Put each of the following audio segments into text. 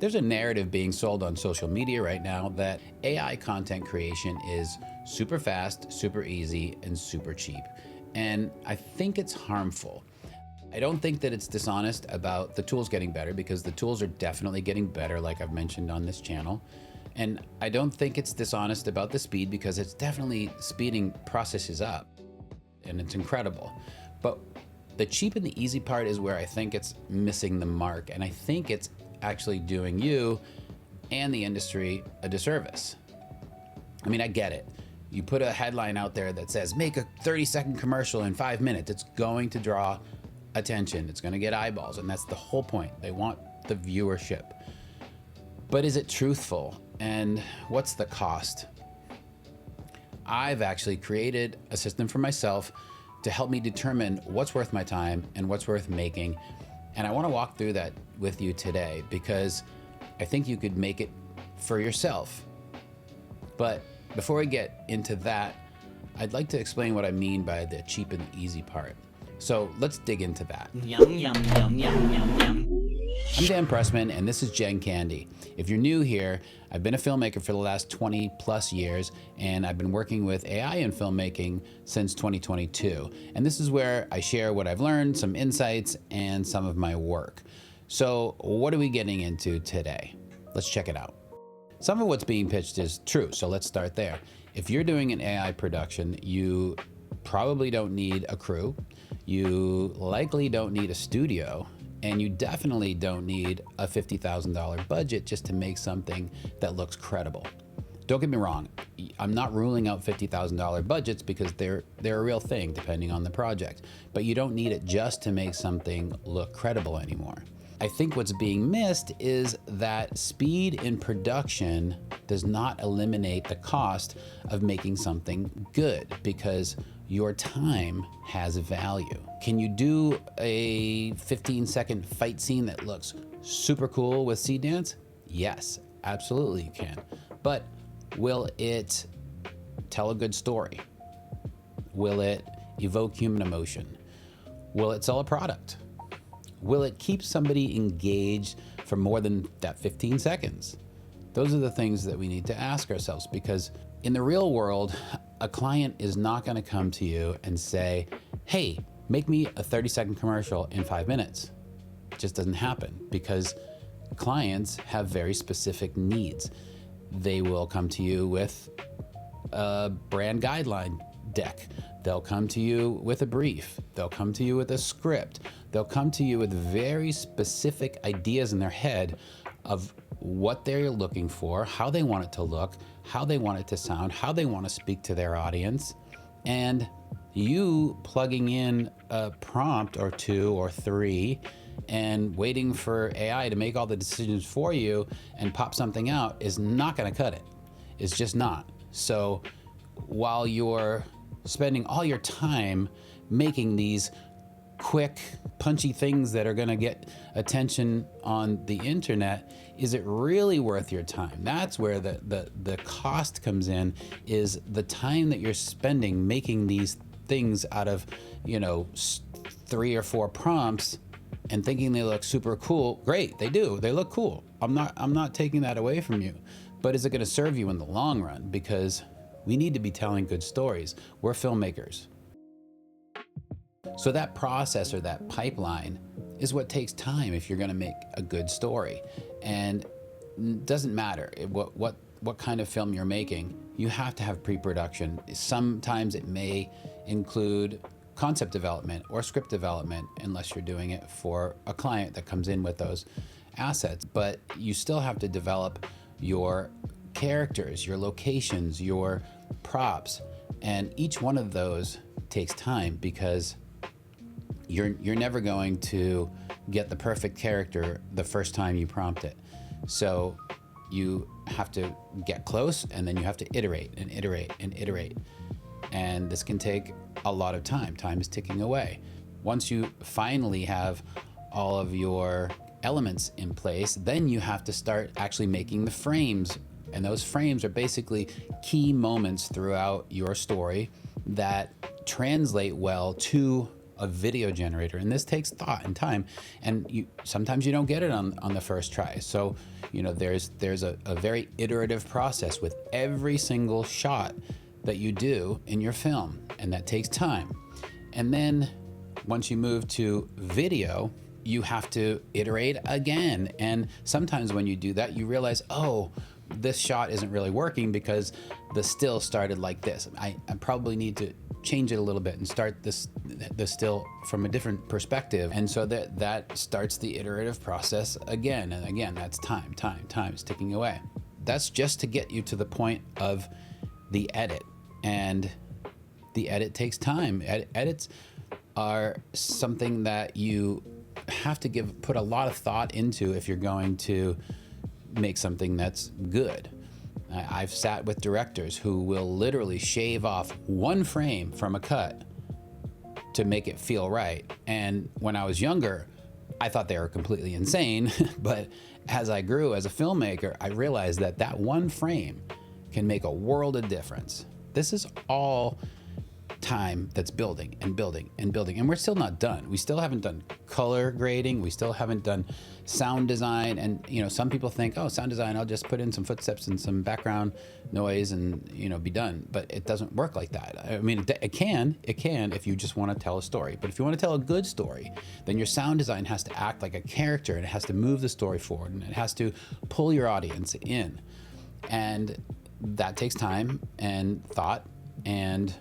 There's a narrative being sold on social media right now that AI content creation is super fast, super easy, and super cheap. And I think it's harmful. I don't think that it's dishonest about the tools getting better, because the tools are definitely getting better, like I've mentioned on this channel. And I don't think it's dishonest about the speed, because it's definitely speeding processes up, and it's incredible. But the cheap and the easy part is where I think it's missing the mark. And I think it's actually doing you and the industry a disservice. I mean, I get it. You put a headline out there that says, make a 30-second commercial in 5 minutes. It's going to draw attention. It's going to get eyeballs. And that's the whole point. They want the viewership. But is it truthful? And what's the cost? I've actually created a system for myself to help me determine what's worth my time and what's worth making. And I want to walk through that with you today, because I think you could make it for yourself. But before we get into that, I'd like to explain what I mean by the cheap and easy part. So let's dig into that. Yum, yum, yum, yum, yum, yum. I'm Dan Pressman, and this is Gen Candy. If you're new here, I've been a filmmaker for the last 20 plus years, and I've been working with AI in filmmaking since 2022. And this is where I share what I've learned, some insights, and some of my work. So what are we getting into today? Let's check it out. Some of what's being pitched is true, so let's start there. If you're doing an AI production, you probably don't need a crew. You likely don't need a studio. And you definitely don't need a $50,000 budget just to make something that looks credible. Don't get me wrong, I'm not ruling out $50,000 budgets, because they're a real thing depending on the project. But you don't need it just to make something look credible anymore. I think what's being missed is that speed in production does not eliminate the cost of making something good, because your time has value. Can you do a 15-second fight scene that looks super cool with Seed Dance? Yes, absolutely you can. But will it tell a good story? Will it evoke human emotion? Will it sell a product? Will it keep somebody engaged for more than that 15 seconds? Those are the things that we need to ask ourselves, because in the real world, a client is not going to come to you and say, hey, make me a 30-second commercial in 5 minutes. It just doesn't happen, because clients have very specific needs. They will come to you with a brand guideline deck. They'll come to you with a brief. They'll come to you with a script. They'll come to you with very specific ideas in their head of what they're looking for, how they want it to look, how they want it to sound, how they want to speak to their audience. And you plugging in a prompt or 2 or 3 and waiting for AI to make all the decisions for you and pop something out is not going to cut it. It's just not. So while you're spending all your time making these quick, punchy things that are going to get attention on the internet, is it really worth your time? That's where the cost comes in, is the time that you're spending making these things out of, 3 or 4 prompts and thinking they look super cool. Great, they do. They look cool. I'm not taking that away from you. But is it going to serve you in the long run? Because we need to be telling good stories. We're filmmakers. So that process, or that pipeline, is what takes time if you're going to make a good story. And it doesn't matter what kind of film you're making, you have to have pre-production. Sometimes it may include concept development or script development, unless you're doing it for a client that comes in with those assets. But you still have to develop your characters, your locations, your props, and each one of those takes time, because you're never going to get the perfect character the first time you prompt it. So you have to get close, and then you have to iterate and iterate and iterate. And this can take a lot of time. Time is ticking away. Once you finally have all of your elements in place, then you have to start actually making the frames. And those frames are basically key moments throughout your story that translate well to a video generator, and this takes thought and time, and sometimes you don't get it on the first try. So, there's a very iterative process with every single shot that you do in your film, and that takes time. And then once you move to video, you have to iterate again. And sometimes when you do that, you realize, oh, this shot isn't really working because the still started like this. I probably need to change it a little bit and start the still from a different perspective. And so that starts the iterative process again and again. That's time is ticking away. That's just to get you to the point of the edit. And the edit takes time. Edits are something that you have to put a lot of thought into if you're going to make something that's good. I've sat with directors who will literally shave off one frame from a cut to make it feel right. And when I was younger, I thought they were completely insane. But as I grew as a filmmaker, I realized that one frame can make a world of difference. This is all time that's building and building and building, and we're still not done. We still haven't done color grading. We still haven't done sound design. And some people think, oh, sound design, I'll just put in some footsteps and some background noise and be done. But it doesn't work like that. I mean, it can if you just want to tell a story. But if you want to tell a good story, then your sound design has to act like a character, and it has to move the story forward, and it has to pull your audience in. And that takes time and thought. And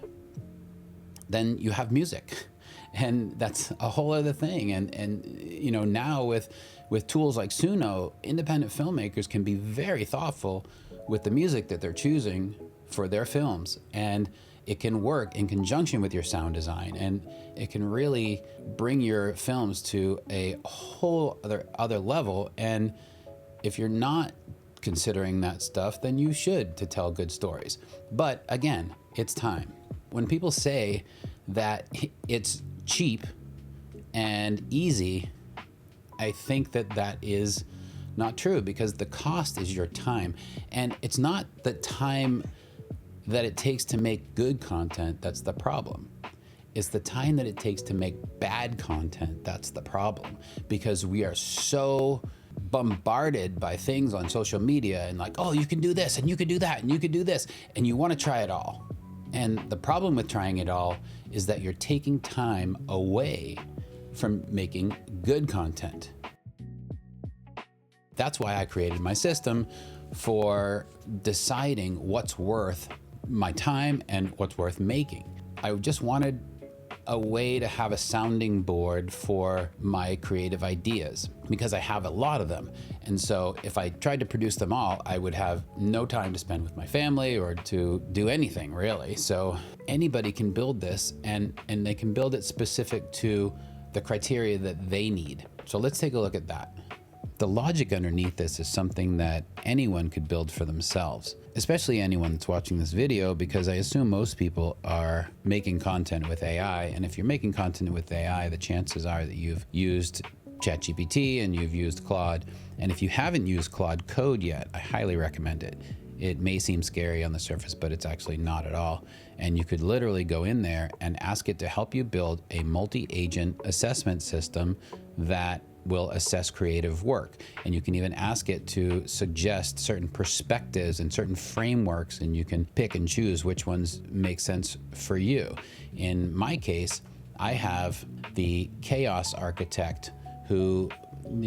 then you have music, and that's a whole other thing. And now with tools like Suno, independent filmmakers can be very thoughtful with the music that they're choosing for their films, and it can work in conjunction with your sound design, and it can really bring your films to a whole other level. And if you're not considering that stuff, then you should, to tell good stories. But again, it's time. When people say that it's cheap and easy, I think that is not true, because the cost is your time. And it's not the time that it takes to make good content that's the problem. It's the time that it takes to make bad content that's the problem, because we are so bombarded by things on social media and like, oh, you can do this and you can do that and you can do this, and you want to try it all. And the problem with trying it all is that you're taking time away from making good content. That's why I created my system for deciding what's worth my time and what's worth making. I just wanted a way to have a sounding board for my creative ideas, because I have a lot of them. And so if I tried to produce them all, I would have no time to spend with my family or to do anything really. So anybody can build this, and they can build it specific to the criteria that they need. So let's take a look at that. The logic underneath this is something that anyone could build for themselves, especially anyone that's watching this video, because I assume most people are making content with AI. And if you're making content with AI, the chances are that you've used ChatGPT and you've used Claude. And if you haven't used Claude Code yet, I highly recommend it. It may seem scary on the surface, but it's actually not at all. And you could literally go in there and ask it to help you build a multi-agent assessment system that will assess creative work. And you can even ask it to suggest certain perspectives and certain frameworks, and you can pick and choose which ones make sense for you. In my case, I have the chaos architect who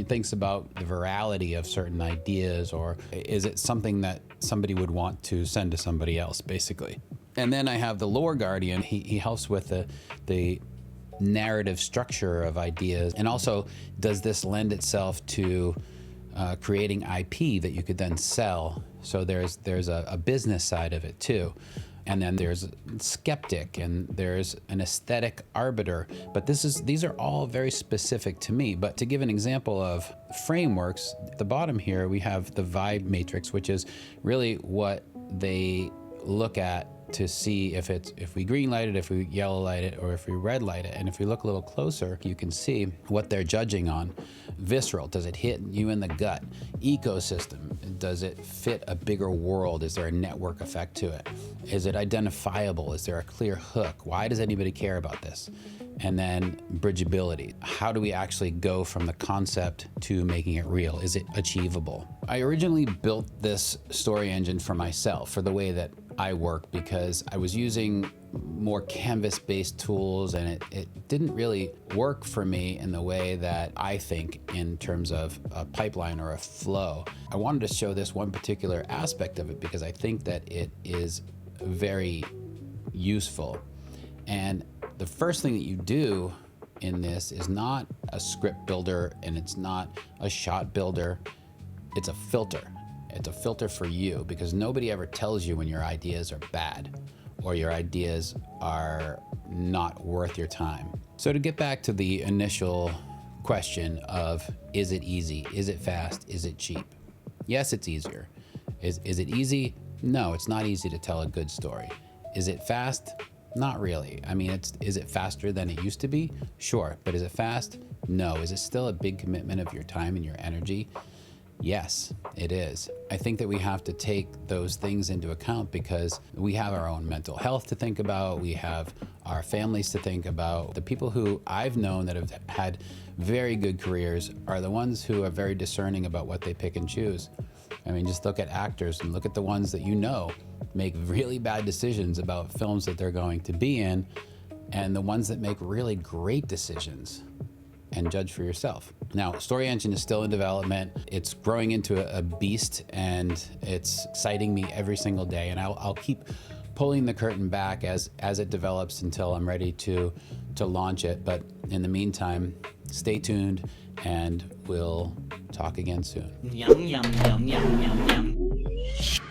thinks about the virality of certain ideas, or is it something that somebody would want to send to somebody else, basically. And then I have the lore guardian. He helps with the narrative structure of ideas, and also does this lend itself to creating IP that you could then sell. So there's a business side of it too. And then there's a skeptic, and there's an aesthetic arbiter. But these are all very specific to me. But to give an example of frameworks, at the bottom here we have the vibe matrix, which is really what they look at to see if we green light it, if we yellow light it, or if we red light it. And if we look a little closer, you can see what they're judging on. Visceral, does it hit you in the gut? Ecosystem, does it fit a bigger world? Is there a network effect to it? Is it identifiable? Is there a clear hook? Why does anybody care about this? And then bridgeability. How do we actually go from the concept to making it real? Is it achievable? I originally built this story engine for myself, for the way that I work, because I was using more canvas-based tools and it didn't really work for me in the way that I think in terms of a pipeline or a flow. I wanted to show this one particular aspect of it because I think that it is very useful. And the first thing that you do in this is not a script builder and it's not a shot builder. It's a filter. It's a filter for you, because nobody ever tells you when your ideas are bad or your ideas are not worth your time. So to get back to the initial question of, is it easy? Is it fast? Is it cheap? Yes, it's easier. Is it easy? No, it's not easy to tell a good story. Is it fast? Not really. I mean, is it faster than it used to be? Sure. But is it fast? No. Is it still a big commitment of your time and your energy? Yes, it is. I think that we have to take those things into account because we have our own mental health to think about. We have our families to think about. The people who I've known that have had very good careers are the ones who are very discerning about what they pick and choose. I mean, just look at actors and look at the ones that you know make really bad decisions about films that they're going to be in, and the ones that make really great decisions, and judge for yourself. Now, Story Engine is still in development. It's growing into a beast, and it's exciting me every single day. And I'll keep pulling the curtain back as it develops until I'm ready to launch it. But in the meantime, stay tuned, and we'll talk again soon. Yum, yum, yum, yum, yum, yum.